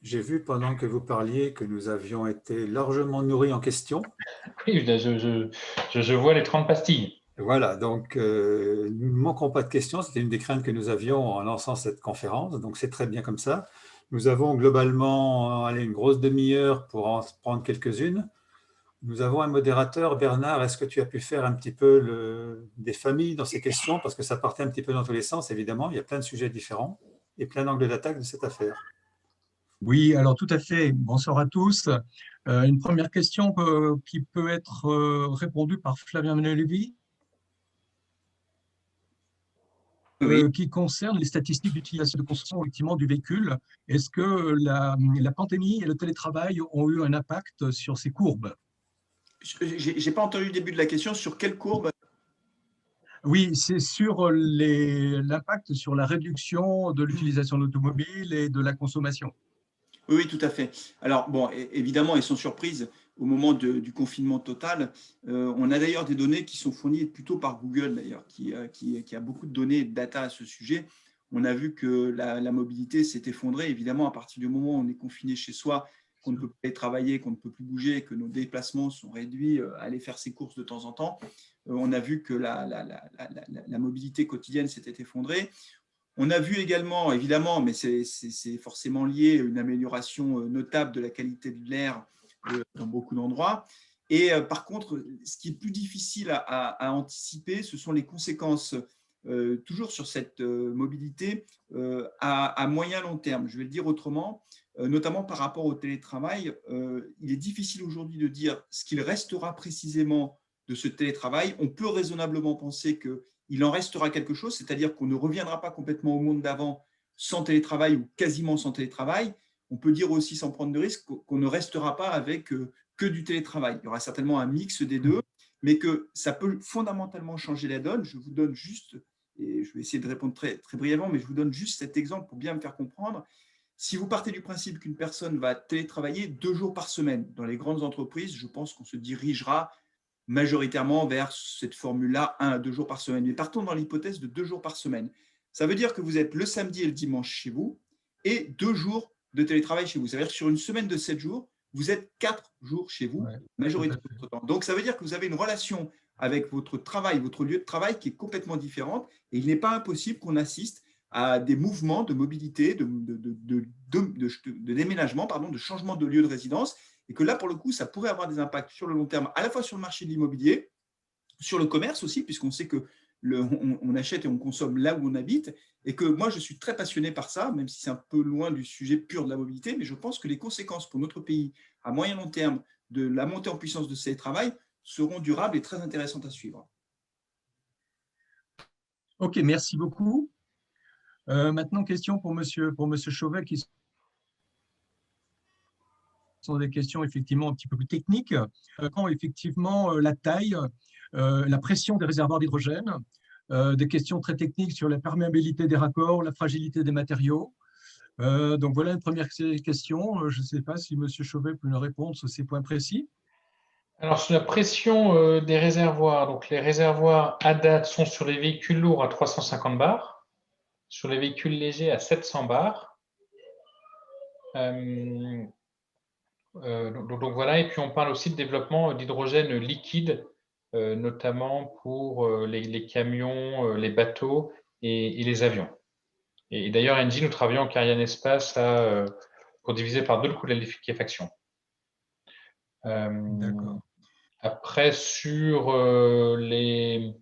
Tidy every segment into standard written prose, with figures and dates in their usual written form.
J'ai vu pendant que vous parliez que nous avions été largement nourris en questions. Oui, je vois les 30 pastilles. Voilà, donc nous ne manquerons pas de questions. C'était une des craintes que nous avions en lançant cette conférence, donc c'est très bien comme ça. Nous avons globalement allez, une grosse demi-heure pour en prendre quelques-unes. Nous avons un modérateur. Bernard, est-ce que tu as pu faire un petit peu des familles dans ces questions? Parce que ça partait un petit peu dans tous les sens, évidemment. Il y a plein de sujets différents et plein d'angles d'attaque de cette affaire. Oui, alors tout à fait. Bonsoir à tous. Une première question qui peut être répondue par Flavien Menelevi, Oui, qui concerne les statistiques d'utilisation de consommation effectivement du véhicule. Est-ce que la pandémie et le télétravail ont eu un impact sur ces courbes? j'ai pas entendu le début de la question. Sur quelle courbe? Oui, c'est sur l'impact sur la réduction de l'utilisation de l'automobile et de la consommation. Oui, oui, tout à fait. Alors, bon, évidemment, et sans surprise, au moment du confinement total, on a d'ailleurs des données qui sont fournies plutôt par Google, d'ailleurs, qui a beaucoup de données et de data à ce sujet. On a vu que la mobilité s'est effondrée, évidemment, à partir du moment où on est confiné chez soi, qu'on ne peut pas travailler, qu'on ne peut plus bouger, que nos déplacements sont réduits à aller faire ses courses de temps en temps. On a vu que la mobilité quotidienne s'était effondrée. On a vu également, évidemment, mais c'est forcément lié, une amélioration notable de la qualité de l'air dans beaucoup d'endroits. Et par contre, ce qui est plus difficile à anticiper, ce sont les conséquences, toujours sur cette mobilité, à moyen long terme. Je vais le dire autrement, notamment par rapport au télétravail. Il est difficile aujourd'hui de dire ce qu'il restera précisément de ce télétravail. On peut raisonnablement penser qu'il en restera quelque chose, c'est-à-dire qu'on ne reviendra pas complètement au monde d'avant sans télétravail ou quasiment sans télétravail. On peut dire aussi, sans prendre de risque, qu'on ne restera pas avec que du télétravail. Il y aura certainement un mix des deux, mais que ça peut fondamentalement changer la donne. Je vous donne juste, et je vais essayer de répondre très, très brièvement, mais je vous donne juste cet exemple pour bien me faire comprendre. Si vous partez du principe qu'une personne va télétravailler 2 jours par semaine, dans les grandes entreprises, je pense qu'on se dirigera majoritairement vers cette formule-là, 1 à 2 jours par semaine. Mais partons dans l'hypothèse de 2 jours par semaine. Ça veut dire que vous êtes le samedi et le dimanche chez vous et 2 jours de télétravail chez vous. Ça veut dire que sur une semaine de 7 jours, vous êtes 4 jours chez vous, Ouais, majoritairement de votre temps. Donc, ça veut dire que vous avez une relation avec votre travail, votre lieu de travail qui est complètement différente. Et il n'est pas impossible qu'on assiste à des mouvements de mobilité, de déménagement, pardon, de changement de lieu de résidence, et que là, pour le coup, ça pourrait avoir des impacts sur le long terme, à la fois sur le marché de l'immobilier, sur le commerce aussi, puisqu'on sait que on achète et on consomme là où on habite, et que moi, je suis très passionné par ça, même si c'est un peu loin du sujet pur de la mobilité, mais je pense que les conséquences pour notre pays à moyen long terme de la montée en puissance de ces travails seront durables et très intéressantes à suivre. Ok, merci beaucoup. Maintenant, question pour monsieur Chauvet, qui sont des questions effectivement un petit peu plus techniques. Quand effectivement la taille, la pression des réservoirs d'hydrogène, des questions très techniques sur la perméabilité des raccords, la fragilité des matériaux. Donc voilà une première question. Je ne sais pas si monsieur Chauvet peut nous répondre sur ces points précis. Alors, sur la pression des réservoirs, donc les réservoirs à date sont sur les véhicules lourds à 350 bars, sur les véhicules légers à 700 bars. Donc voilà, et puis on parle aussi de développement d'hydrogène liquide, notamment pour les camions, les bateaux et les avions. Et d'ailleurs, Engie, nous travaillons avec Ariane Espace pour diviser par 2 le coût de la liquéfaction. D'accord. Après, sur les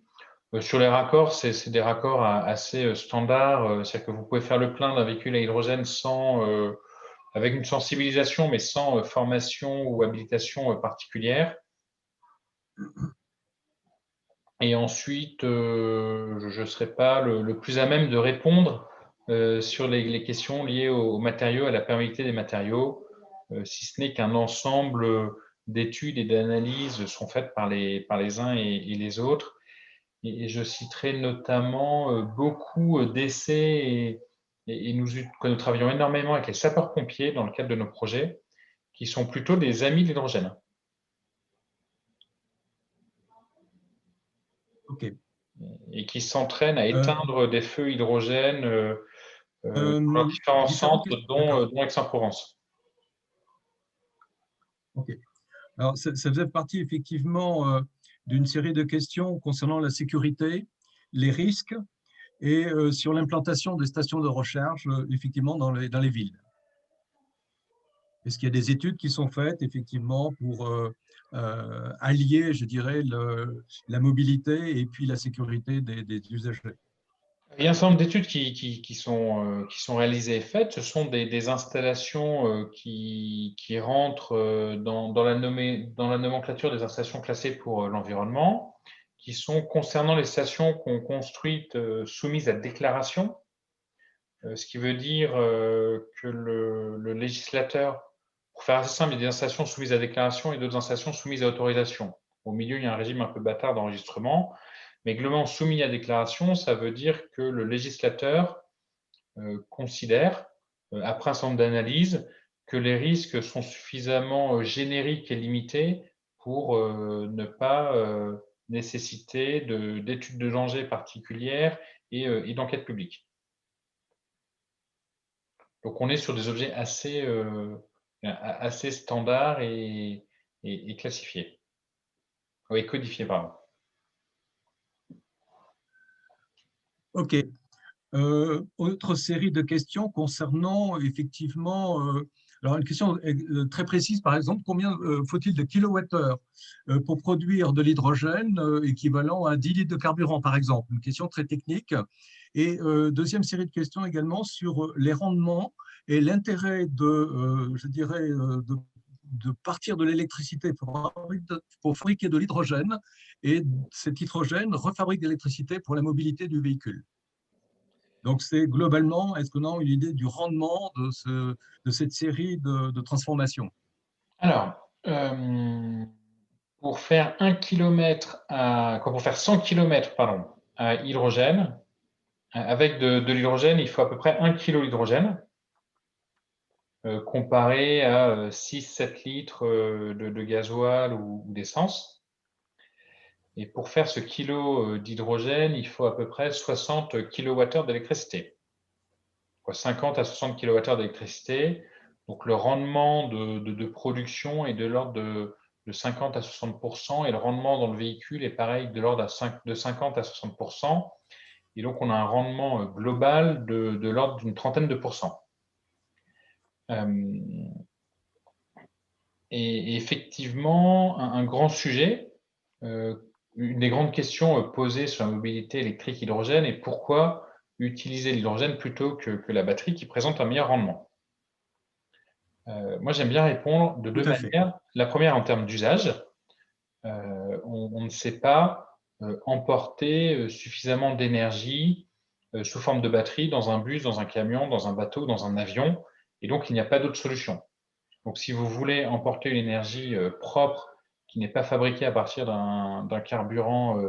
raccords, c'est des raccords assez standards. C'est-à-dire que vous pouvez faire le plein d'un véhicule à hydrogène avec une sensibilisation, mais sans formation ou habilitation particulière. Et ensuite, je ne serai pas le plus à même de répondre sur les questions liées aux matériaux, à la perméabilité des matériaux, si ce n'est qu'un ensemble d'études et d'analyses sont faites par les uns et les autres. Et je citerai notamment beaucoup d'essais et nous travaillons énormément avec les sapeurs-pompiers dans le cadre de nos projets, qui sont plutôt des amis de l'hydrogène. Ok. Et qui s'entraînent à éteindre des feux hydrogène dans différents Différentes centres, questions. dont D'accord. Aix-en-Provence. OK. Alors, ça faisait partie effectivement d'une série de questions concernant la sécurité, les risques et sur l'implantation des stations de recherche, effectivement, dans les villes. Est-ce qu'il y a des études qui sont faites, effectivement, pour allier, je dirais, la mobilité et puis la sécurité des usagers? Il y a un certain nombre d'études qui sont réalisées et faites. Ce sont des installations qui rentrent dans la nomenclature des installations classées pour l'environnement, qui sont concernant les stations qu'on construit soumises à déclaration, ce qui veut dire que le législateur, pour faire assez simple, il y a des installations soumises à déclaration et d'autres installations soumises à autorisation. Au milieu, il y a un régime un peu bâtard d'enregistrement. Mais globalement, soumis à déclaration, ça veut dire que le législateur considère, après un certain nombre d'analyses, que les risques sont suffisamment génériques et limités pour ne pas nécessiter d'études de danger particulières et d'enquête publique. Donc, on est sur des objets assez standards et classifiés. Oui, codifiés, pardon. OK. Autre série de questions concernant effectivement, alors une question très précise, par exemple, combien faut-il de kilowattheures pour produire de l'hydrogène équivalent à 10 litres de carburant, par exemple? Une question très technique. Et deuxième série de questions également sur les rendements et l'intérêt je dirais, de partir de l'électricité pour fabriquer de l'hydrogène, et cet hydrogène refabrique de l'électricité pour la mobilité du véhicule. Donc, c'est globalement, est-ce qu'on a une idée du rendement de cette série de transformations? Alors, pour faire 1 km pour faire 100 km, pardon, à hydrogène, avec de l'hydrogène, il faut à peu près 1 kg d'hydrogène, comparé à 6-7 litres de gasoil ou d'essence. Et pour faire ce kilo d'hydrogène, il faut à peu près 60 kWh d'électricité. 50 à 60 kWh d'électricité. Donc le rendement de production est de l'ordre de 50 à 60%, et le rendement dans le véhicule est pareil, de l'ordre de 50 à 60%. Et donc on a un rendement global de l'ordre d'une trentaine de pourcents. Et effectivement, un grand sujet, une des grandes questions posées sur la mobilité électrique hydrogène est pourquoi utiliser l'hydrogène plutôt que la batterie qui présente un meilleur rendement. Moi, j'aime bien répondre de deux manières. La première, en termes d'usage, on ne sait pas emporter suffisamment d'énergie sous forme de batterie dans un bus, dans un camion, dans un bateau, dans un avion, et donc il n'y a pas d'autre solution. Donc, si vous voulez emporter une énergie propre qui n'est pas fabriquée à partir d'un carburant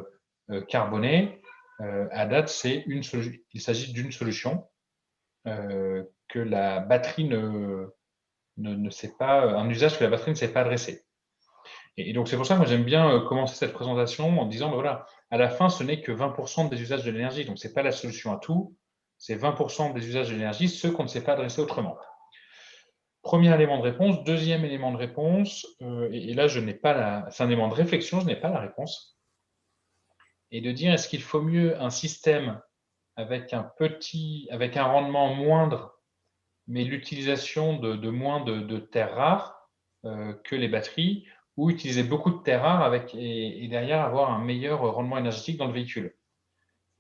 carboné, à date, il s'agit d'une solution que la batterie ne sait pas, un usage que la batterie ne sait pas adresser. Et donc, c'est pour ça que moi, j'aime bien commencer cette présentation en disant, ben voilà, à la fin, ce n'est que 20% des usages de l'énergie. Donc, ce n'est pas la solution à tout, c'est 20% des usages de l'énergie, ceux qu'on ne sait pas adresser autrement. Premier élément de réponse. Deuxième élément de réponse, et là, c'est un élément de réflexion, je n'ai pas la réponse, et de dire, est-ce qu'il faut mieux un système avec un rendement moindre, mais l'utilisation de moins de terres rares que les batteries, ou utiliser beaucoup de terres rares et derrière avoir un meilleur rendement énergétique dans le véhicule.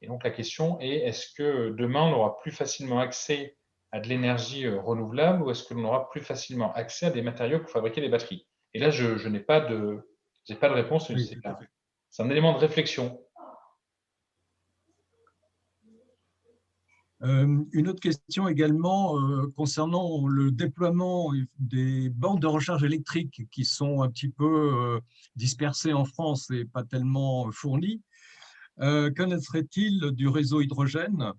Et donc la question est, est-ce que demain on aura plus facilement accès à de l'énergie renouvelable, ou est-ce que l'on aura plus facilement accès à des matériaux pour fabriquer des batteries? Et là, je n'ai pas de réponse. Oui, c'est un élément de réflexion. Une autre question également concernant le déploiement des bornes de recharge électrique qui sont un petit peu dispersées en France et pas tellement fournies. Qu'en serait-il du réseau hydrogène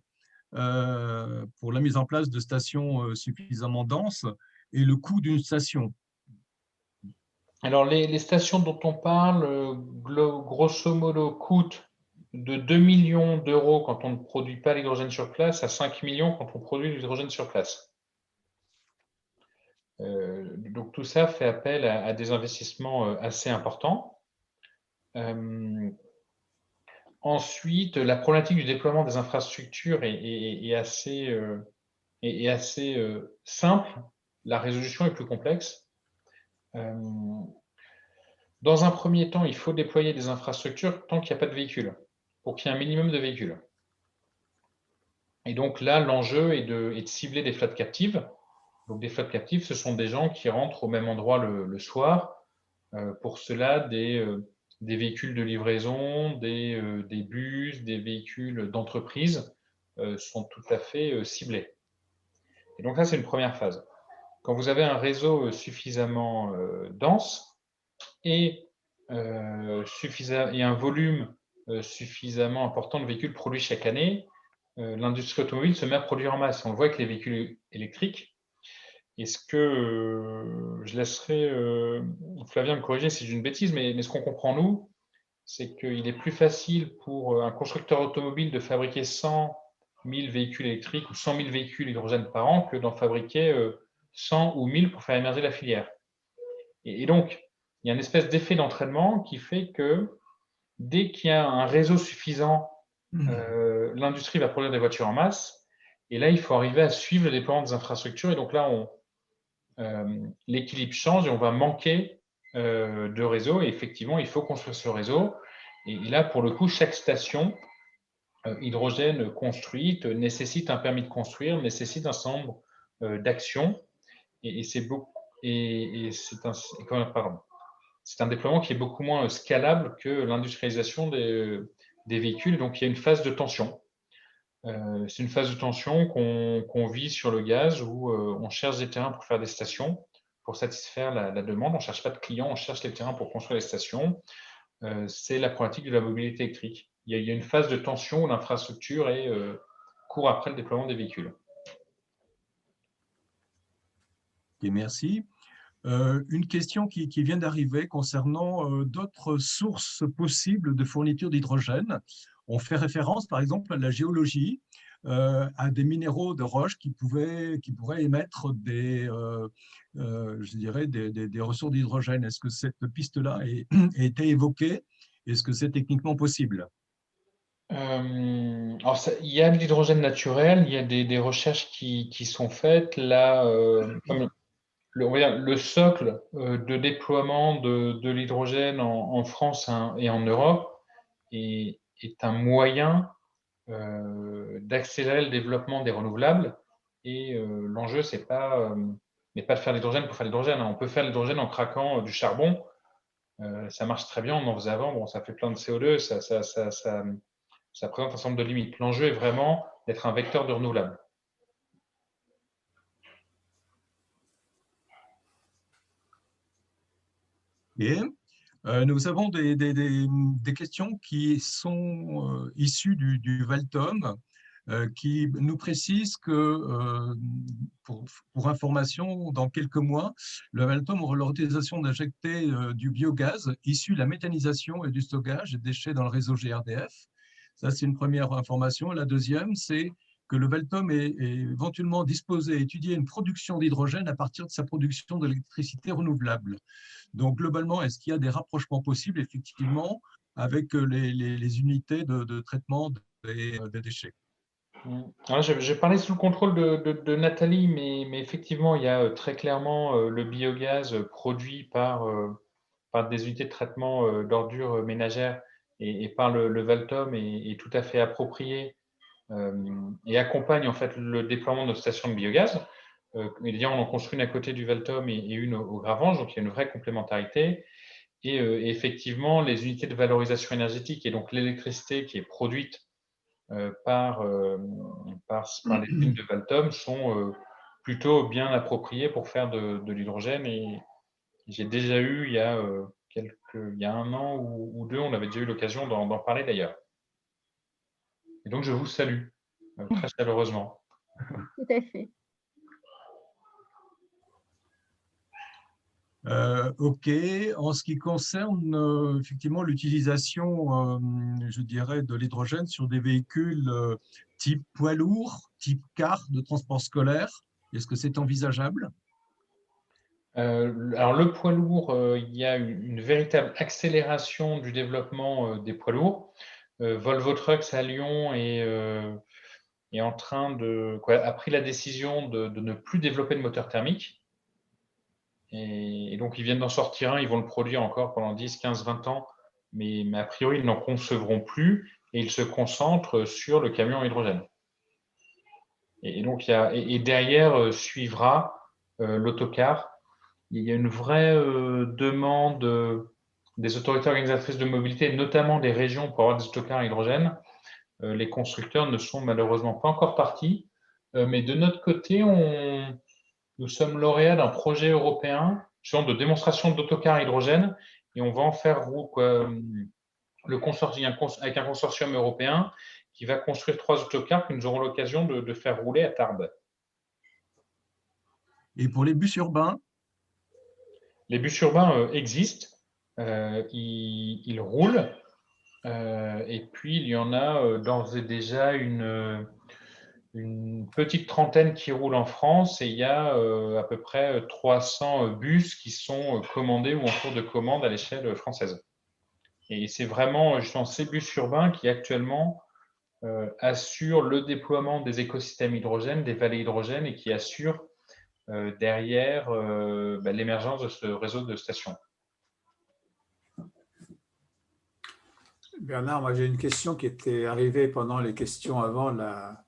pour la mise en place de stations suffisamment denses et le coût d'une station? Alors, les stations dont on parle, grosso modo, coûtent de 2 millions d'euros quand on ne produit pas l'hydrogène sur place à 5 millions quand on produit l'hydrogène sur place. Donc tout ça fait appel à des investissements assez importants. Ensuite, la problématique du déploiement des infrastructures est assez simple. La résolution est plus complexe. Dans un premier temps, il faut déployer des infrastructures tant qu'il n'y a pas de véhicules, pour qu'il y ait un minimum de véhicules. Et donc là, l'enjeu est de cibler des flottes captives. Donc des flottes captives, ce sont des gens qui rentrent au même endroit le soir. Pour cela, des véhicules de livraison, des bus, des véhicules d'entreprise sont tout à fait ciblés. Et donc là, c'est une première phase. Quand vous avez un réseau suffisamment dense et un volume suffisamment important de véhicules produits chaque année, l'industrie automobile se met à produire en masse. On le voit avec les véhicules électriques. Et ce que je laisserai Flavien me corriger si j'ai une bêtise, mais ce qu'on comprend, nous, c'est qu'il est plus facile pour un constructeur automobile de fabriquer 100 000 véhicules électriques ou 100 000 véhicules hydrogène par an que d'en fabriquer 100 ou 1000 pour faire émerger la filière. Et donc, il y a une espèce d'effet d'entraînement qui fait que dès qu'il y a un réseau suffisant, l'industrie va produire des voitures en masse. Et là, il faut arriver à suivre le déploiement des infrastructures. Et donc là, l'équilibre change et on va manquer de réseau. Et effectivement, il faut construire ce réseau. Et là, pour le coup, chaque station hydrogène construite nécessite un permis de construire, nécessite un certain nombre d'actions. Et c'est un déploiement qui est beaucoup moins scalable que l'industrialisation des véhicules. Donc, il y a une phase de tension. C'est une phase de tension qu'on vit sur le gaz où on cherche des terrains pour faire des stations, pour satisfaire la demande. On ne cherche pas de clients, on cherche les terrains pour construire les stations. C'est la problématique de la mobilité électrique. Il y a une phase de tension où l'infrastructure court après le déploiement des véhicules. Et merci. Une question qui vient d'arriver concernant d'autres sources possibles de fourniture d'hydrogène. On fait référence, par exemple, à la géologie, à des minéraux de roche qui pourraient émettre des ressources d'hydrogène. Est-ce que cette piste-là a été évoquée? Est-ce que c'est techniquement possible? Alors il y a de l'hydrogène naturel, il y a des recherches qui sont faites. Là, comme le socle de déploiement de l'hydrogène en France et en Europe est un moyen d'accélérer le développement des renouvelables. Et l'enjeu, c'est pas de faire l'hydrogène pour faire l'hydrogène. On peut faire l'hydrogène en craquant du charbon. Ça marche très bien, on en faisait avant. Bon, ça fait plein de CO2, ça présente un certain nombre de limites. L'enjeu est vraiment d'être un vecteur de renouvelables. Et nous avons des questions qui sont issues du Valtom, qui nous précisent que, pour information, dans quelques mois, le Valtom aura l'autorisation d'injecter du biogaz issu de la méthanisation et du stockage des déchets dans le réseau GRDF. Ça, c'est une première information. La deuxième, c'est que le Valtom est éventuellement disposé à étudier une production d'hydrogène à partir de sa production d'électricité renouvelable. Donc, globalement, est-ce qu'il y a des rapprochements possibles, effectivement, avec les unités de traitement des déchets? Alors, je vais parler sous le contrôle de Nathalie, mais effectivement, il y a très clairement le biogaz produit par des unités de traitement d'ordures ménagères et par le Valtom est tout à fait approprié et accompagne en fait le déploiement de nos stations de biogaz. D'ailleurs, on en construit une à côté du Valtom et une au Gravange, donc il y a une vraie complémentarité. Et effectivement, les unités de valorisation énergétique et donc l'électricité qui est produite par les usines de Valtom sont plutôt bien appropriées pour faire de l'hydrogène. Et j'ai déjà eu, il y a 1 an ou 2, on avait déjà eu l'occasion d'en parler d'ailleurs. Et donc, je vous salue très chaleureusement. Tout à fait. OK. En ce qui concerne effectivement l'utilisation, je dirais, de l'hydrogène sur des véhicules type poids lourd, type car de transport scolaire, est-ce que c'est envisageable? Alors, le poids lourd, il y a une véritable accélération du développement des poids lourds. Volvo Trucks à Lyon est en train a pris la décision de ne plus développer de moteur thermique. Et donc, ils viennent d'en sortir un, ils vont le produire encore pendant 10, 15, 20 ans, mais a priori, ils n'en concevront plus et ils se concentrent sur le camion à hydrogène. Et donc, derrière suivra l'autocar. Il y a une vraie demande des autorités organisatrices de mobilité, notamment des régions, pour avoir des autocars à hydrogène. Les constructeurs ne sont malheureusement pas encore partis, mais de notre côté, nous sommes lauréats d'un projet européen de démonstration d'autocars à hydrogène et on va en faire le consortium, avec un consortium européen qui va construire 3 autocars que nous aurons l'occasion de faire rouler à Tarbes. Et pour les bus urbains? Les bus urbains existent, ils roulent, et puis il y en a d'ores et déjà une petite trentaine qui roulent en France et il y a à peu près 300 bus qui sont commandés ou en cours de commande à l'échelle française. Et c'est vraiment justement ces bus urbains qui actuellement assurent le déploiement des écosystèmes hydrogène, des vallées hydrogène et qui assurent derrière l'émergence de ce réseau de stations. Bernard, moi j'ai une question qui était arrivée pendant les questions avant la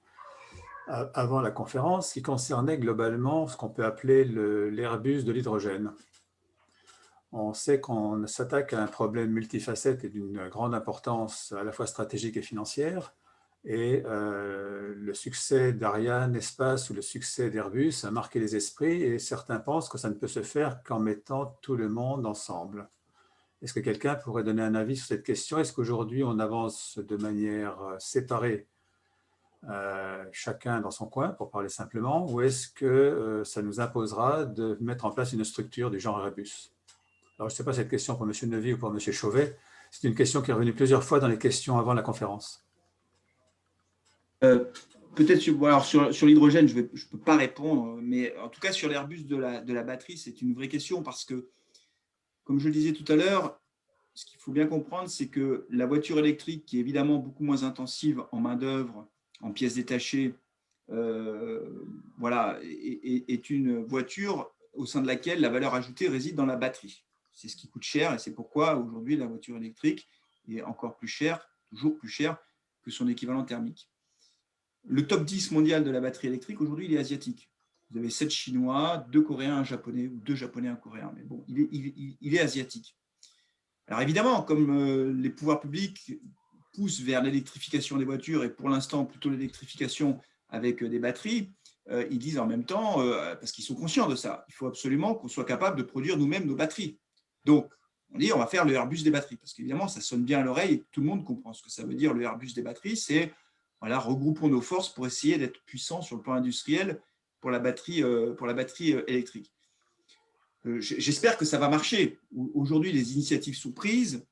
conférence, qui concernait globalement ce qu'on peut appeler l'Airbus de l'hydrogène. On sait qu'on s'attaque à un problème multifacette et d'une grande importance à la fois stratégique et financière. Et le succès d'Ariane Espace ou le succès d'Airbus a marqué les esprits et certains pensent que ça ne peut se faire qu'en mettant tout le monde ensemble. Est-ce que quelqu'un pourrait donner un avis sur cette question? Est-ce qu'aujourd'hui on avance de manière séparée, chacun dans son coin, pour parler simplement, ou est-ce que ça nous imposera de mettre en place une structure du genre Airbus? Alors je ne sais pas cette question pour M. Nevy ou pour M. Chauvet, c'est une question qui est revenue plusieurs fois dans les questions avant la conférence. Peut-être sur l'hydrogène, je ne peux pas répondre, mais en tout cas sur l'Airbus de la batterie, c'est une vraie question parce que, comme je le disais tout à l'heure, ce qu'il faut bien comprendre, c'est que la voiture électrique, qui est évidemment beaucoup moins intensive en main-d'œuvre, en pièces détachées, est une voiture au sein de laquelle la valeur ajoutée réside dans la batterie. C'est ce qui coûte cher et c'est pourquoi aujourd'hui la voiture électrique est encore plus chère, toujours plus chère que son équivalent thermique. Le top 10 mondial de la batterie électrique, aujourd'hui, il est asiatique. Vous avez 7 Chinois, 2 Coréens, un Japonais, ou 2 Japonais, un Coréen. Mais bon, il est asiatique. Alors évidemment, comme les pouvoirs publics poussent vers l'électrification des voitures, et pour l'instant, plutôt l'électrification avec des batteries, ils disent en même temps, parce qu'ils sont conscients de ça, il faut absolument qu'on soit capable de produire nous-mêmes nos batteries. Donc, on dit, on va faire le Airbus des batteries, parce qu'évidemment, ça sonne bien à l'oreille, et tout le monde comprend ce que ça veut dire, le Airbus des batteries, c'est... Voilà, regroupons nos forces pour essayer d'être puissants sur le plan industriel pour la batterie électrique. J'espère que ça va marcher. Aujourd'hui, les initiatives sont prises.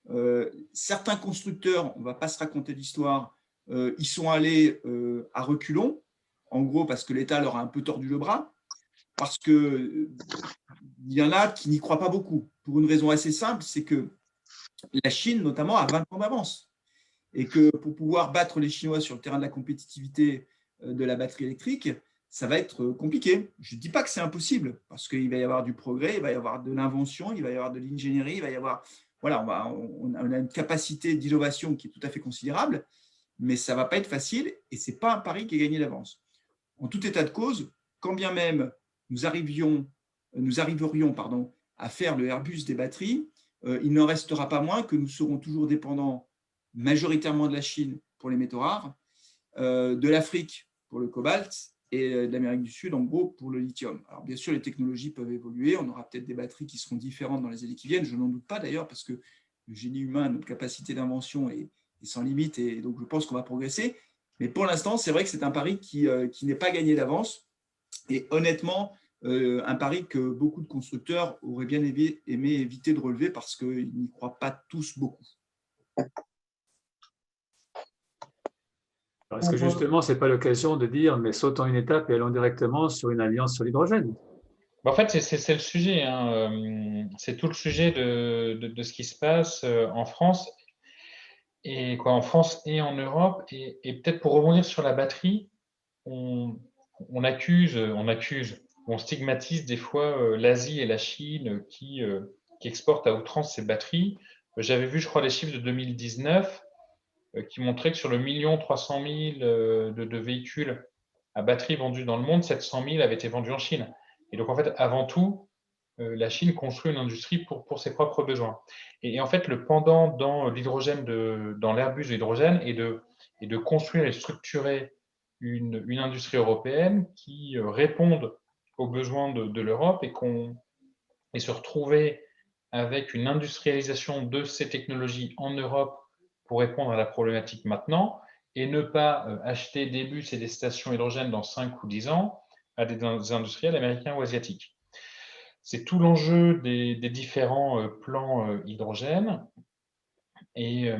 Certains constructeurs, on ne va pas se raconter l'histoire, ils sont allés à reculons, en gros parce que l'État leur a un peu tordu le bras, parce qu'il y en a qui n'y croient pas beaucoup. Pour une raison assez simple, c'est que la Chine, notamment, a 20 ans d'avance. Et que pour pouvoir battre les Chinois sur le terrain de la compétitivité de la batterie électrique, ça va être compliqué. Je ne dis pas que c'est impossible, parce qu'il va y avoir du progrès, il va y avoir de l'invention, il va y avoir de l'ingénierie, il va y avoir... Voilà, on a une capacité d'innovation qui est tout à fait considérable, mais ça ne va pas être facile et ce n'est pas un pari qui est gagné d'avance. En tout état de cause, quand bien même nous arriverions à faire le Airbus des batteries, il n'en restera pas moins que nous serons toujours dépendants majoritairement de la Chine pour les métaux rares, de l'Afrique pour le cobalt et de l'Amérique du Sud, en gros, pour le lithium. Alors, bien sûr, les technologies peuvent évoluer. On aura peut-être des batteries qui seront différentes dans les années qui viennent. Je n'en doute pas, d'ailleurs, parce que le génie humain, notre capacité d'invention est sans limite. Et donc, je pense qu'on va progresser. Mais pour l'instant, c'est vrai que c'est un pari qui n'est pas gagné d'avance. Et honnêtement, un pari que beaucoup de constructeurs auraient bien aimé éviter de relever parce qu'ils n'y croient pas tous beaucoup. Est-ce que justement, ce n'est pas l'occasion de dire, mais sautons une étape et allons directement sur une alliance sur l'hydrogène? En fait, c'est le sujet, hein. C'est tout le sujet de ce qui se passe en France en France et en Europe. Et peut-être pour rebondir sur la batterie, on on stigmatise des fois l'Asie et la Chine qui exportent à outrance ces batteries. J'avais vu, je crois, les chiffres de 2019 qui montraient que sur le 1 300 000 de véhicules à batterie vendus dans le monde, 700 000 avaient été vendus en Chine. Et donc, en fait, avant tout, la Chine construit une industrie pour ses propres besoins. Et en fait, le pendant dans l'hydrogène, dans l'Airbus de l'hydrogène, est de construire et structurer une industrie européenne qui réponde aux besoins de l'Europe et se retrouver avec une industrialisation de ces technologies en Europe pour répondre à la problématique maintenant et ne pas acheter des bus et des stations hydrogène dans 5 ou 10 ans à des industriels américains ou asiatiques. C'est tout l'enjeu des différents plans hydrogène. Et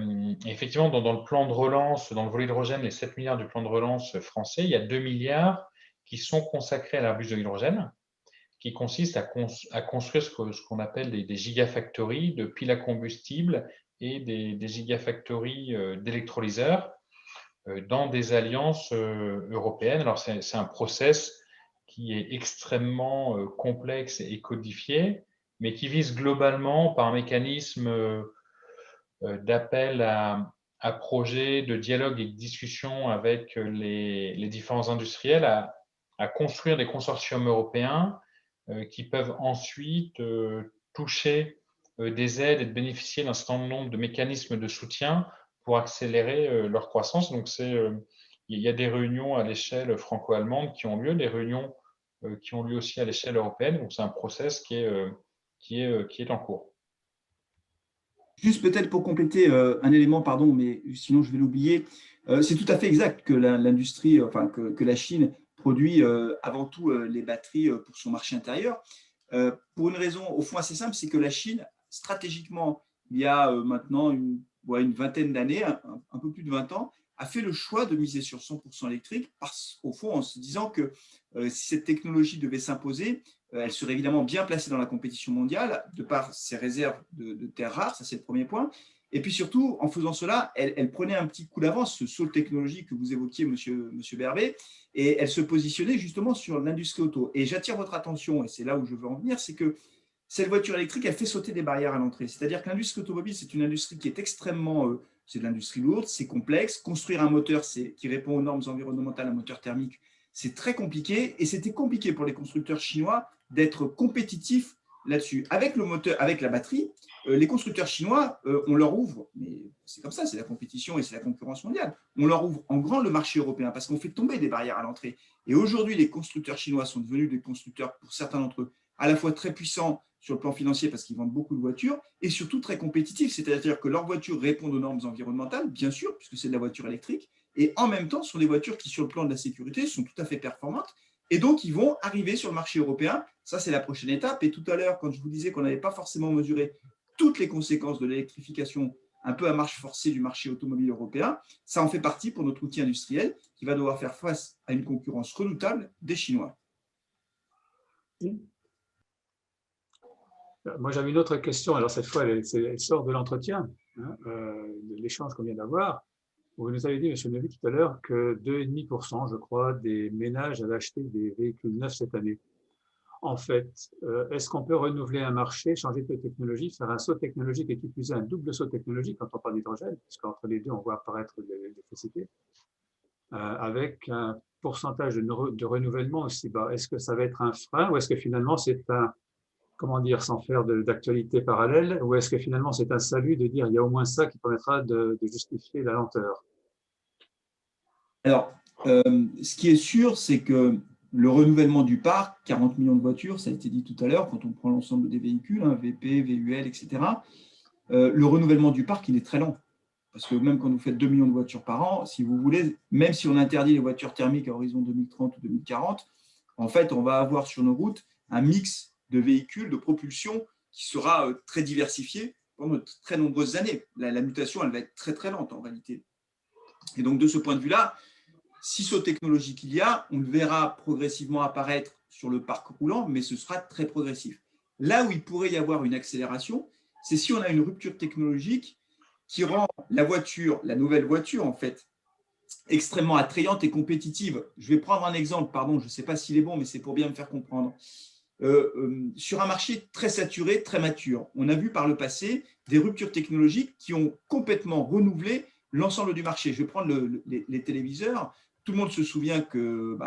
effectivement, dans le plan de relance, dans le volet hydrogène, les 7 milliards du plan de relance français, il y a 2 milliards qui sont consacrés à l'Airbus de l'hydrogène, qui consiste à construire ce qu'on appelle des gigafactories de piles à combustible et des gigafactories d'électrolyseurs dans des alliances européennes. Alors, c'est un process qui est extrêmement complexe et codifié, mais qui vise globalement par un mécanisme d'appel à projets, de dialogue et de discussion avec les différents industriels à construire des consortiums européens qui peuvent ensuite toucher des aides et de bénéficier d'un certain nombre de mécanismes de soutien pour accélérer leur croissance. Donc, il y a des réunions à l'échelle franco-allemande qui ont lieu, des réunions qui ont lieu aussi à l'échelle européenne. Donc, c'est un process qui est en cours. Juste peut-être pour compléter un élément, pardon, mais sinon je vais l'oublier. C'est tout à fait exact que l'industrie, enfin que la Chine produit avant tout les batteries pour son marché intérieur. Pour une raison au fond assez simple, c'est que la Chine, stratégiquement, il y a maintenant une vingtaine d'années, un peu plus de 20 ans, a fait le choix de miser sur 100% électrique, au fond en se disant que si cette technologie devait s'imposer, elle serait évidemment bien placée dans la compétition mondiale, de par ses réserves de terres rares, ça c'est le premier point. Et puis surtout, en faisant cela, elle prenait un petit coup d'avance, ce saut technologique que vous évoquiez, monsieur Berbet, et elle se positionnait justement sur l'industrie auto. Et j'attire votre attention, et c'est là où je veux en venir, c'est que cette voiture électrique, elle fait sauter des barrières à l'entrée. C'est-à-dire que l'industrie automobile, c'est une industrie qui est extrêmement, c'est de l'industrie lourde, c'est complexe. Construire un moteur qui répond aux normes environnementales, un moteur thermique, c'est très compliqué. Et c'était compliqué pour les constructeurs chinois d'être compétitifs là-dessus. Avec le moteur, avec la batterie, les constructeurs chinois, on leur ouvre, mais c'est comme ça, c'est la compétition et c'est la concurrence mondiale, on leur ouvre en grand le marché européen parce qu'on fait tomber des barrières à l'entrée. Et aujourd'hui, les constructeurs chinois sont devenus des constructeurs, pour certains d'entre eux, à la fois très puissants sur le plan financier parce qu'ils vendent beaucoup de voitures et surtout très compétitifs, c'est-à-dire que leurs voitures répondent aux normes environnementales, bien sûr, puisque c'est de la voiture électrique, et en même temps, ce sont des voitures qui, sur le plan de la sécurité, sont tout à fait performantes. Et donc, ils vont arriver sur le marché européen. Ça, c'est la prochaine étape. Et tout à l'heure, quand je vous disais qu'on n'avait pas forcément mesuré toutes les conséquences de l'électrification un peu à marche forcée du marché automobile européen, ça en fait partie pour notre outil industriel qui va devoir faire face à une concurrence redoutable des Chinois. Moi, j'avais une autre question. Alors, cette fois, elle sort de l'entretien, hein, de l'échange qu'on vient d'avoir. Vous nous avez dit, M. Neveu, tout à l'heure, que 2,5%, je crois, des ménages avaient acheté des véhicules neufs cette année. En fait, est-ce qu'on peut renouveler un marché, changer de technologie, faire un saut technologique et qui plus est un double saut technologique quand on parle d'hydrogène, puisqu'entre les deux, on voit apparaître de l'électricité, avec un pourcentage de renouvellement aussi bas? Est-ce que ça va être un frein ou est-ce que finalement c'est un, comment dire, sans faire d'actualité parallèle, ou est-ce que finalement c'est un salut de dire il y a au moins ça qui permettra de justifier la lenteur? Alors, ce qui est sûr, c'est que le renouvellement du parc, 40 millions de voitures, ça a été dit tout à l'heure, quand on prend l'ensemble des véhicules, hein, VP, VUL, etc., le renouvellement du parc, il est très lent. Parce que même quand vous faites 2 millions de voitures par an, si vous voulez, même si on interdit les voitures thermiques à horizon 2030 ou 2040, en fait, on va avoir sur nos routes un mix de véhicules, de propulsion qui sera très diversifié pendant de très nombreuses années. La mutation, elle va être très, très lente en réalité. Et donc, de ce point de vue-là, si saut technologique il y a, on verra progressivement apparaître sur le parc roulant, mais ce sera très progressif. Là où il pourrait y avoir une accélération, c'est si on a une rupture technologique qui rend la voiture, la nouvelle voiture en fait, extrêmement attrayante et compétitive. Je vais prendre un exemple, pardon, je ne sais pas s'il est bon, mais c'est pour bien me faire comprendre. Sur un marché très saturé, très mature, on a vu par le passé des ruptures technologiques qui ont complètement renouvelé l'ensemble du marché. Je vais prendre les téléviseurs. Tout le monde se souvient que,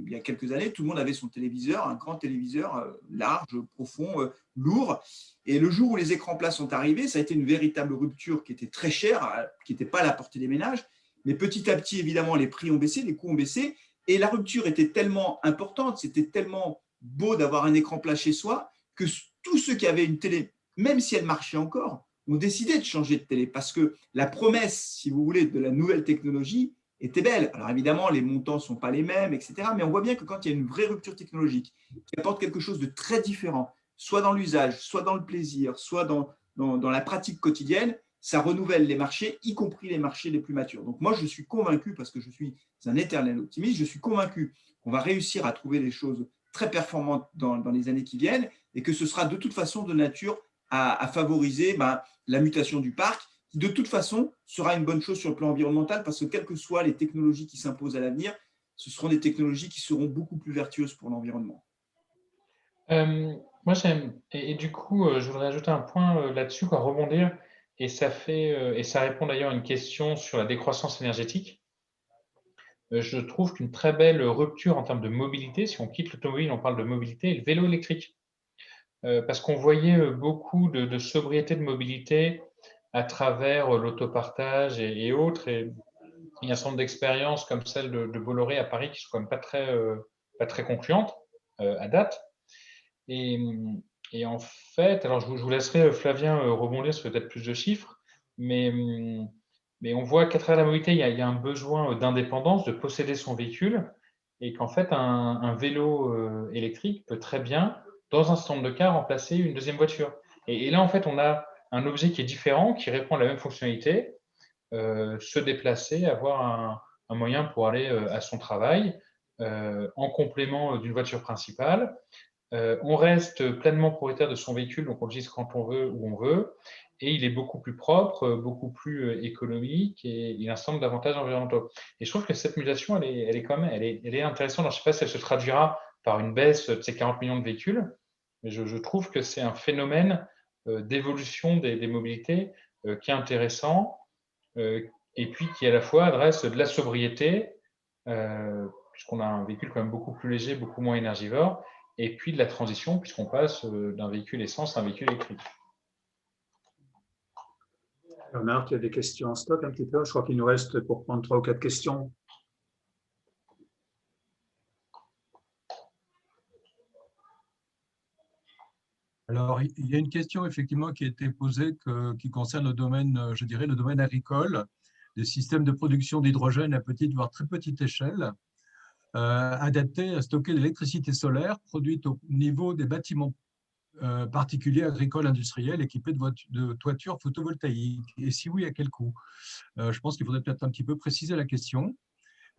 il y a quelques années, tout le monde avait son téléviseur, un grand téléviseur large, profond, lourd. Et le jour où les écrans plats sont arrivés, ça a été une véritable rupture qui était très chère, qui n'était pas à la portée des ménages. Mais petit à petit, évidemment, les prix ont baissé, les coûts ont baissé. Et la rupture était tellement importante, c'était tellement beau d'avoir un écran plat chez soi que tous ceux qui avaient une télé, même si elle marchait encore, ont décidé de changer de télé parce que la promesse, si vous voulez, de la nouvelle technologie était belle. Alors évidemment, les montants ne sont pas les mêmes, etc. Mais on voit bien que quand il y a une vraie rupture technologique qui apporte quelque chose de très différent, soit dans l'usage, soit dans le plaisir, soit dans la pratique quotidienne, ça renouvelle les marchés, y compris les marchés les plus matures. Donc moi, je suis convaincu, parce que je suis un éternel optimiste, je suis convaincu qu'on va réussir à trouver des choses très performantes dans les années qui viennent et que ce sera de toute façon de nature à favoriser la mutation du parc, qui de toute façon sera une bonne chose sur le plan environnemental parce que quelles que soient les technologies qui s'imposent à l'avenir, ce seront des technologies qui seront beaucoup plus vertueuses pour l'environnement. Moi, j'aime, et du coup, je voudrais ajouter un point là-dessus, quoi, rebondir, et ça répond d'ailleurs à une question sur la décroissance énergétique. Je trouve qu'une très belle rupture en termes de mobilité, si on quitte l'automobile, on parle de mobilité, le vélo électrique. Parce qu'on voyait beaucoup de sobriété de mobilité à travers l'autopartage et autres. Et il y a un certain nombre d'expériences comme celle de Bolloré à Paris qui sont quand même pas très concluantes à date. Et en fait, alors je vous laisserai Flavien rebondir sur peut-être plus de chiffres, mais on voit qu'à travers la mobilité, il y a un besoin d'indépendance, de posséder son véhicule, et qu'en fait, un vélo électrique peut très bien, dans un certain nombre de cas, remplacer une deuxième voiture. Et là, en fait, on a un objet qui est différent, qui répond à la même fonctionnalité, se déplacer, avoir un moyen pour aller à son travail, en complément d'une voiture principale. On reste pleinement propriétaire de son véhicule, donc on l'utilise quand on veut, où on veut, et il est beaucoup plus propre, beaucoup plus économique, et il a un certain nombre d'avantages environnementaux. Et je trouve que cette mutation, elle est intéressante. Alors, je ne sais pas si elle se traduira par une baisse de ces 40 millions de véhicules, mais je trouve que c'est un phénomène d'évolution des mobilités qui est intéressant, et puis qui à la fois adresse de la sobriété, puisqu'on a un véhicule quand même beaucoup plus léger, beaucoup moins énergivore, et puis de la transition, puisqu'on passe d'un véhicule essence à un véhicule électrique. Bernard, tu as des questions en stock un petit peu? Je crois qu'il nous reste pour prendre 3 ou 4 questions. Alors, il y a une question effectivement qui a été posée qui concerne le domaine, je dirais, le domaine agricole, des systèmes de production d'hydrogène à petite, voire très petite échelle, adaptés à stocker l'électricité solaire produite au niveau des bâtiments particuliers agricoles industriels équipés de toitures photovoltaïques. Et si oui, à quel coût? Je pense qu'il faudrait peut-être un petit peu préciser la question.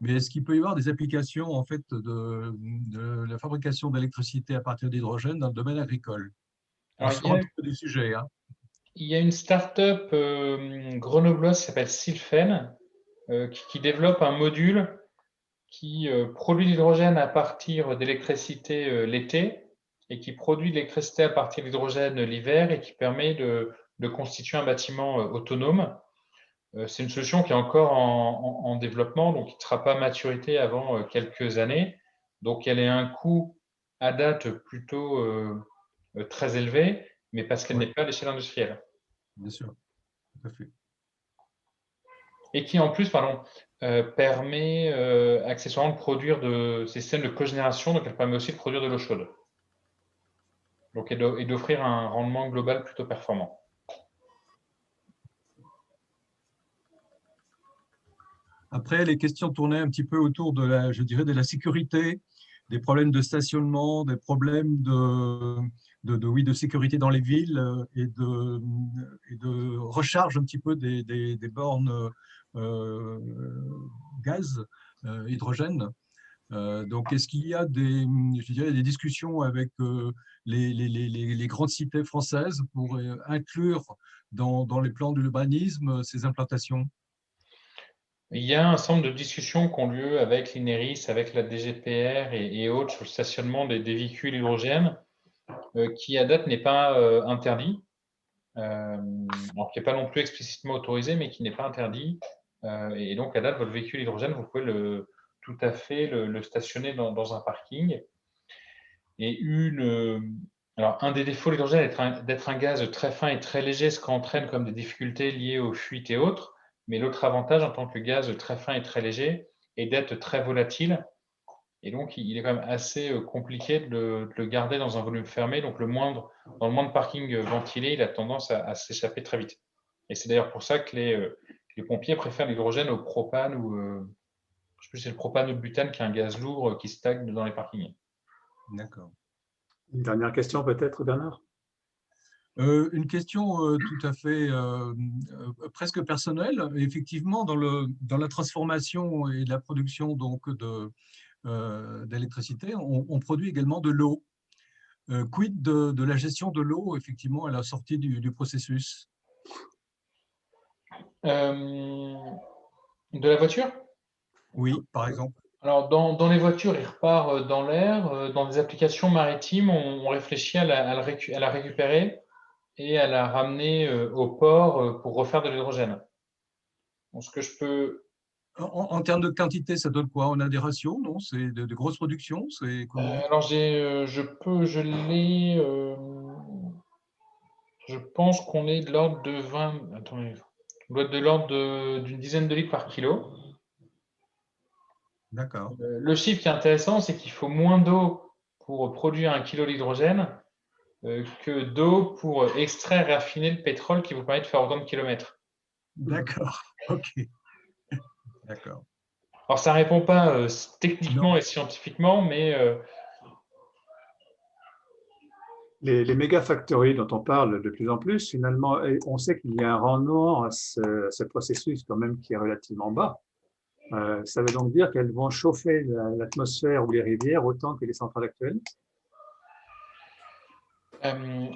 Mais est-ce qu'il peut y avoir des applications en fait de la fabrication d'électricité à partir d'hydrogène dans le domaine agricole? On sort un petit peu du sujet. Il y a une start-up grenobloise qui s'appelle Sylphen qui développe un module qui produit de l'hydrogène à partir d'électricité l'été et qui produit de l'électricité à partir d'hydrogène l'hiver et qui permet de constituer un bâtiment autonome. C'est une solution qui est encore en développement, donc qui ne sera pas à maturité avant quelques années. Donc, elle a un coût à date plutôt très élevé, mais parce qu'elle n'est pas à l'échelle industrielle. Bien sûr, tout à fait. Et qui, en plus, permet accessoirement de produire ces systèmes de cogénération, donc elle permet aussi de produire de l'eau chaude. Donc, et d'offrir un rendement global plutôt performant. Après, les questions tournaient un petit peu autour de la, je dirais, de la sécurité, des problèmes de stationnement, des problèmes de sécurité dans les villes et de recharge un petit peu des bornes gaz, hydrogène. Donc, est-ce qu'il y a je dirais, des discussions avec les grandes cités françaises pour inclure dans les plans de l'urbanisme ces implantations? Il y a un certain nombre de discussions qui ont lieu avec l'INERIS, avec la DGPR et autres sur le stationnement des véhicules hydrogène, qui à date n'est pas interdit, alors qui n'est pas non plus explicitement autorisé, mais qui n'est pas interdit. Et donc à date, votre véhicule hydrogène, vous pouvez tout à fait le stationner dans un parking. Et alors un des défauts de l'hydrogène est d'être un gaz très fin et très léger, ce qui entraîne comme des difficultés liées aux fuites et autres. Mais l'autre avantage en tant que gaz très fin et très léger est d'être très volatile. Et donc, il est quand même assez compliqué de le garder dans un volume fermé. Donc, dans le moindre parking ventilé, il a tendance à s'échapper très vite. Et c'est d'ailleurs pour ça que les pompiers préfèrent l'hydrogène au propane ou, je ne sais plus si c'est le propane ou le butane, qui est un gaz lourd qui stagne dans les parkings. D'accord. Une dernière question peut-être, Bernard? Une question tout à fait presque personnelle. Effectivement, dans la transformation et la production donc d'électricité, on produit également de l'eau. Quid de la gestion de l'eau, effectivement, à la sortie du processus? De la voiture? Oui, par exemple. Alors, dans les voitures, il repart dans l'air. Dans des applications maritimes, on réfléchit à la récupérer et à la ramener au port pour refaire de l'hydrogène. Donc, ce que je peux... En termes de quantité, ça donne quoi? On a des ratios, non? C'est de grosses productions? C'est comment? alors, je pense qu'on est de l'ordre de 20... Attendez, on doit être de l'ordre d'une dizaine de litres par kilo. D'accord. Le chiffre qui est intéressant, c'est qu'il faut moins d'eau pour produire 1 kilo d'hydrogène que d'eau pour extraire et raffiner le pétrole qui vous permet de faire autant de kilomètres. D'accord. OK. D'accord. Alors, ça ne répond pas techniquement Non. et scientifiquement, mais Les méga factories dont on parle de plus en plus, finalement, on sait qu'il y a un rendement à ce processus quand même qui est relativement bas. Ça veut donc dire qu'elles vont chauffer l'atmosphère ou les rivières autant que les centrales actuelles? comme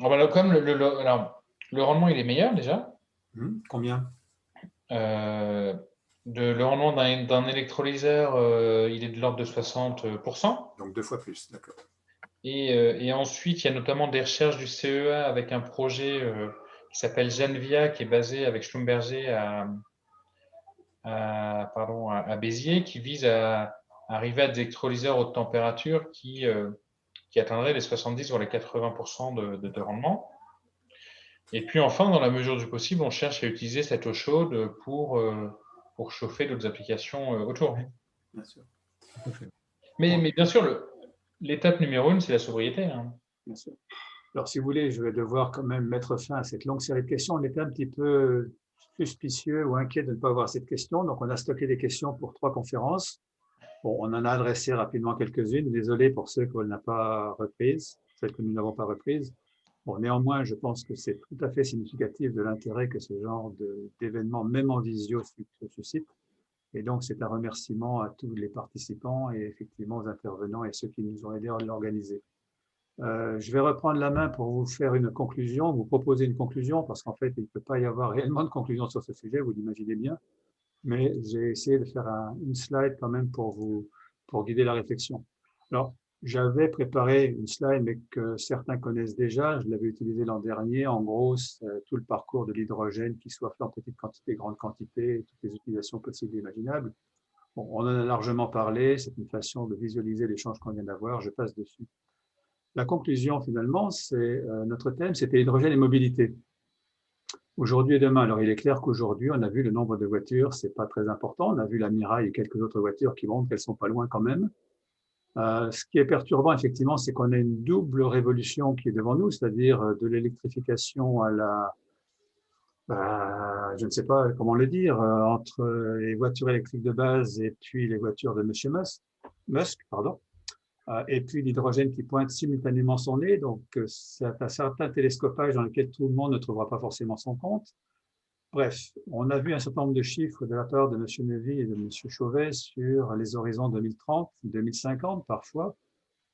le rendement il est meilleur déjà. Combien? Le rendement d'un électrolyseur, il est de l'ordre de 60%. Donc 2 fois plus, d'accord. Et ensuite, il y a notamment des recherches du CEA avec un projet qui s'appelle Genvia, qui est basé avec Schlumberger à Béziers, qui vise à arriver à des électrolyseurs haute température qui atteindrait les 70 voire les 80% de rendement. Et puis enfin, dans la mesure du possible, on cherche à utiliser cette eau chaude pour chauffer d'autres applications autour. Bien sûr. Mais bien sûr, l'étape numéro 1, c'est la sobriété. Bien sûr. Alors, si vous voulez, je vais devoir quand même mettre fin à cette longue série de questions. On était un petit peu suspicieux ou inquiet de ne pas avoir cette question, donc on a stocké des questions pour 3 conférences. Bon, on en a adressé rapidement quelques-unes. Désolé pour ceux qu'on n'a pas reprises, celles que nous n'avons pas reprises. Bon, néanmoins, je pense que c'est tout à fait significatif de l'intérêt que ce genre d'événement, même en visio, suscite. Et donc, c'est un remerciement à tous les participants et effectivement aux intervenants et ceux qui nous ont aidés à l'organiser. Je vais reprendre la main pour vous faire une conclusion, vous proposer une conclusion, parce qu'en fait, il ne peut pas y avoir réellement de conclusion sur ce sujet, vous l'imaginez bien. Mais j'ai essayé de faire une slide quand même pour guider la réflexion. Alors, j'avais préparé une slide, mais que certains connaissent déjà. Je l'avais utilisée l'an dernier. En gros, c'est tout le parcours de l'hydrogène, qu'il soit fait en petite quantité, grande quantité, toutes les utilisations possibles et imaginables. Bon, on en a largement parlé. C'est une façon de visualiser l'échange qu'on vient d'avoir. Je passe dessus. La conclusion, finalement, c'est notre thème, c'était hydrogène et mobilité. Aujourd'hui et demain, alors il est clair qu'aujourd'hui, on a vu le nombre de voitures, c'est pas très important. On a vu la Mirai et quelques autres voitures qui montrent qu'elles sont pas loin quand même. Ce qui est perturbant, effectivement, c'est qu'on a une double révolution qui est devant nous, c'est-à-dire de l'électrification à je ne sais pas comment le dire, entre les voitures électriques de base et puis les voitures de Monsieur Musk, pardon. Et puis l'hydrogène qui pointe simultanément son nez. Donc, c'est un certain télescopage dans lequel tout le monde ne trouvera pas forcément son compte. Bref, on a vu un certain nombre de chiffres de la part de M. Nevy et de M. Chauvet sur les horizons 2030, 2050 parfois,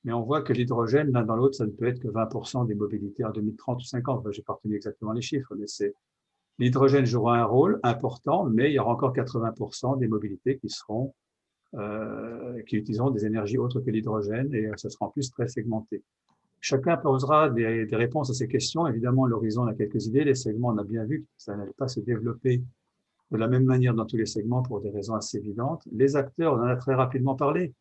mais on voit que l'hydrogène, l'un dans l'autre, ça ne peut être que 20% des mobilités en 2030 ou 50. Enfin, je n'ai pas retenu exactement les chiffres, mais l'hydrogène jouera un rôle important, mais il y aura encore 80% des mobilités qui utiliseront des énergies autres que l'hydrogène, et ce sera en plus très segmenté. Chacun posera des réponses à ces questions. Évidemment, l'horizon a quelques idées. Les segments, on a bien vu que ça n'allait pas se développer de la même manière dans tous les segments pour des raisons assez évidentes. Les acteurs, on en a très rapidement parlé.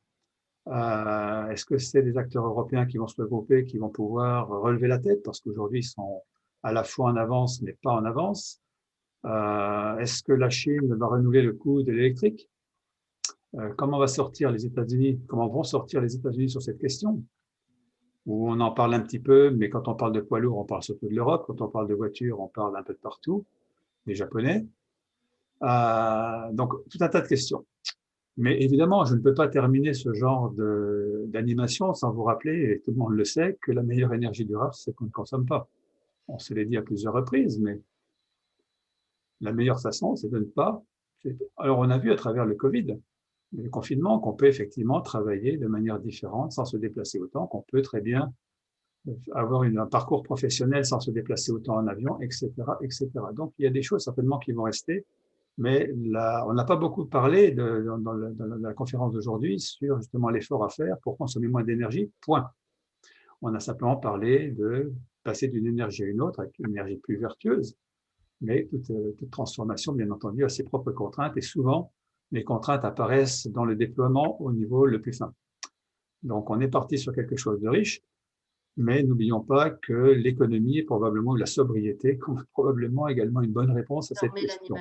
Est-ce que c'est des acteurs européens qui vont se regrouper, qui vont pouvoir relever la tête? Parce qu'aujourd'hui, ils sont à la fois en avance, mais pas en avance. Est-ce que la Chine va renouveler le coût de l'électrique? Comment vont sortir les États-Unis sur cette question? Où on en parle un petit peu, mais quand on parle de poids lourds, on parle surtout de l'Europe. Quand on parle de voitures, on parle un peu de partout, des Japonais. Donc, tout un tas de questions. Mais évidemment, je ne peux pas terminer ce genre d'animation sans vous rappeler, et tout le monde le sait, que la meilleure énergie durable, c'est qu'on ne consomme pas. On se l'est dit à plusieurs reprises, mais la meilleure façon, c'est de ne pas. Alors, on a vu à travers le Covid, le confinement, qu'on peut effectivement travailler de manière différente sans se déplacer autant, qu'on peut très bien avoir un parcours professionnel sans se déplacer autant en avion, etc., etc. Donc, il y a des choses certainement qui vont rester, mais là, on n'a pas beaucoup parlé dans la conférence d'aujourd'hui sur justement l'effort à faire pour consommer moins d'énergie, point. On a simplement parlé de passer d'une énergie à une autre, avec une énergie plus vertueuse, mais toute transformation, bien entendu, a ses propres contraintes, et souvent, les contraintes apparaissent dans le déploiement au niveau le plus fin. Donc, on est parti sur quelque chose de riche, mais n'oublions pas que l'économie, probablement, ou la sobriété, est probablement également une bonne réponse à cette question.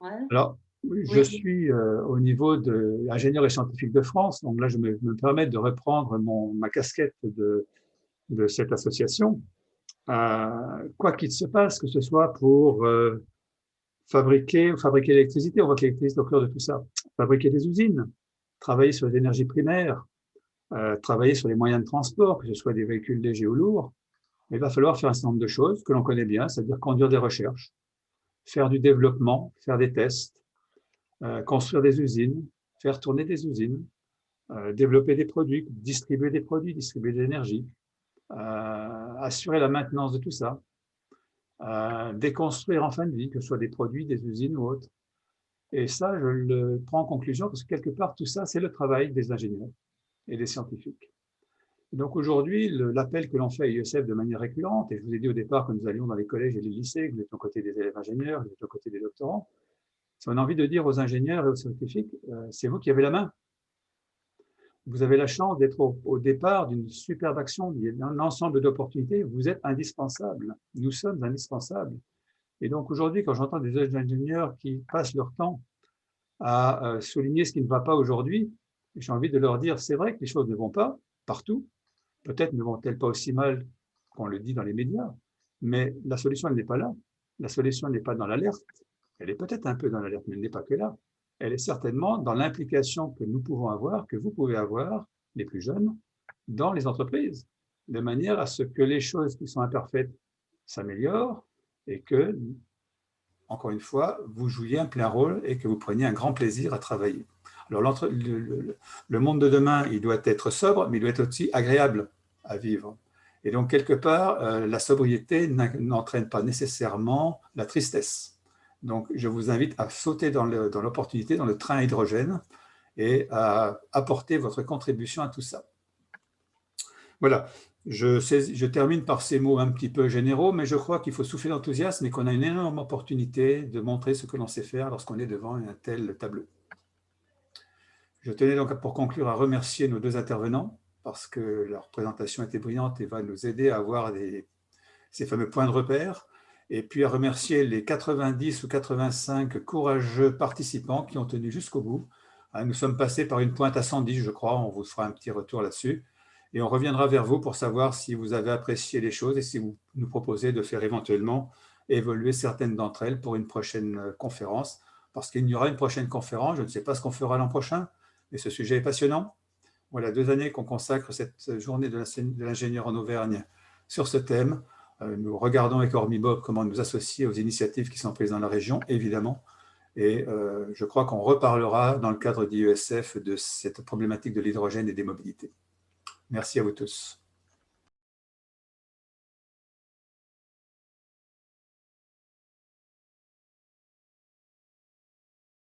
Ouais. Alors, je suis au niveau de l'ingénieur et scientifique de France, donc là, je me permets de reprendre ma casquette de cette association. Quoi qu'il se passe, que ce soit pour fabriquer l'électricité, on voit que l'électricité est au cœur de tout ça, fabriquer des usines, travailler sur les énergies primaires, travailler sur les moyens de transport, que ce soit des véhicules légers ou lourds, il va falloir faire un certain nombre de choses que l'on connaît bien, c'est-à-dire conduire des recherches, faire du développement, faire des tests, construire des usines, faire tourner des usines, développer des produits, distribuer de l'énergie, assurer la maintenance de tout ça, déconstruire en fin de vie, que ce soit des produits, des usines ou autres. Et ça, je le prends en conclusion parce que quelque part, tout ça, c'est le travail des ingénieurs et des scientifiques. Et donc aujourd'hui, l'appel que l'on fait à IESF de manière récurrente, et je vous ai dit au départ que nous allions dans les collèges et les lycées, que nous étions aux côtés des élèves ingénieurs, que nous étions aux côtés des doctorants, c'est on a envie de dire aux ingénieurs et aux scientifiques, c'est vous qui avez la main. Vous avez la chance d'être au départ d'une superbe action, il y a un ensemble d'opportunités, vous êtes indispensables, nous sommes indispensables. Et donc aujourd'hui, quand j'entends des ingénieurs qui passent leur temps à souligner ce qui ne va pas aujourd'hui, j'ai envie de leur dire, c'est vrai que les choses ne vont pas partout, peut-être ne vont-elles pas aussi mal qu'on le dit dans les médias, mais la solution, elle n'est pas là. La solution, elle n'est pas dans l'alerte, elle est peut-être un peu dans l'alerte, mais elle n'est pas que là. Elle est certainement dans l'implication que nous pouvons avoir, que vous pouvez avoir, les plus jeunes, dans les entreprises, de manière à ce que les choses qui sont imparfaites s'améliorent et que, encore une fois, vous jouiez un plein rôle et que vous preniez un grand plaisir à travailler. Alors, le monde de demain, il doit être sobre, mais il doit être aussi agréable à vivre. Et donc, quelque part, la sobriété n'entraîne pas nécessairement la tristesse. Donc, je vous invite à sauter dans l'opportunité, dans le train hydrogène, et à apporter votre contribution à tout ça. Voilà, je termine par ces mots un petit peu généraux, mais je crois qu'il faut souffler d'enthousiasme et qu'on a une énorme opportunité de montrer ce que l'on sait faire lorsqu'on est devant un tel tableau. Je tenais donc pour conclure à remercier nos deux intervenants parce que leur présentation était brillante et va nous aider à avoir ces fameux points de repère, et puis à remercier les 90 ou 85 courageux participants qui ont tenu jusqu'au bout. Nous sommes passés par une pointe à 110, je crois, on vous fera un petit retour là-dessus, et on reviendra vers vous pour savoir si vous avez apprécié les choses et si vous nous proposez de faire éventuellement évoluer certaines d'entre elles pour une prochaine conférence, parce qu'il y aura une prochaine conférence, je ne sais pas ce qu'on fera l'an prochain, mais ce sujet est passionnant. Voilà 2 années qu'on consacre cette journée de l'ingénieur en Auvergne sur ce thème. Nous regardons avec Ormibob comment nous associer aux initiatives qui sont prises dans la région, évidemment. Et je crois qu'on reparlera dans le cadre d'IESF de cette problématique de l'hydrogène et des mobilités. Merci à vous tous.